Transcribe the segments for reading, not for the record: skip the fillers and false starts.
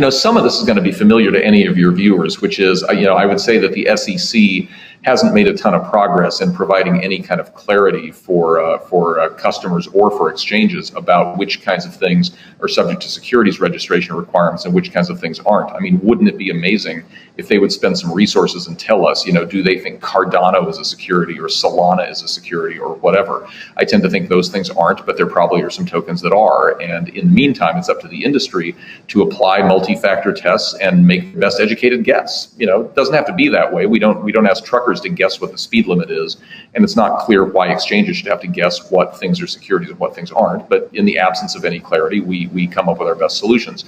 Some of this is going to be familiar to any of your viewers, which is, I would say that the SEC hasn't made a ton of progress in providing any kind of clarity for customers or for exchanges about which kinds of things are subject to securities registration requirements and which kinds of things aren't. I mean, wouldn't it be amazing if they would spend some resources and tell us, do they think Cardano is a security or Solana is a security or whatever? I tend to think those things aren't, but there probably are some tokens that are. And in the meantime, it's up to the industry to apply multi-factor tests and make the best educated guess. It doesn't have to be that way. We don't ask truckers to guess what the speed limit is, and it's not clear why exchanges should have to guess what things are securities and what things aren't. But in the absence of any clarity, we come up with our best solutions.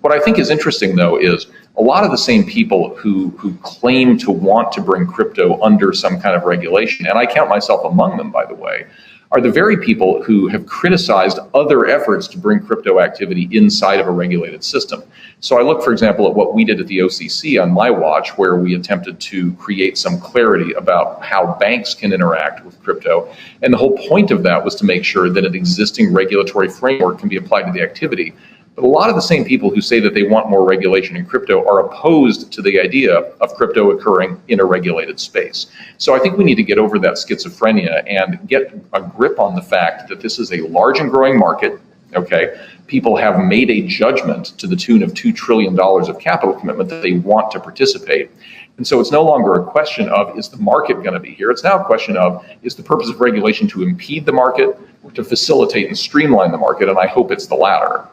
What I think is interesting, though, is a lot of the same people who claim to want to bring crypto under some kind of regulation, and I count myself among them, by the way, are the very people who have criticized other efforts to bring crypto activity inside of a regulated system. So I look, for example, at what we did at the OCC on my watch, where we attempted to create some clarity about how banks can interact with crypto. And the whole point of that was to make sure that an existing regulatory framework can be applied to the activity. But a lot of the same people who say that they want more regulation in crypto are opposed to the idea of crypto occurring in a regulated space. So I think we need to get over that schizophrenia and get a grip on the fact that this is a large and growing market. Okay, people have made a judgment to the tune of $2 trillion of capital commitment that they want to participate. And so it's no longer a question of, is the market going to be here? It's now a question of, is the purpose of regulation to impede the market or to facilitate and streamline the market? And I hope it's the latter.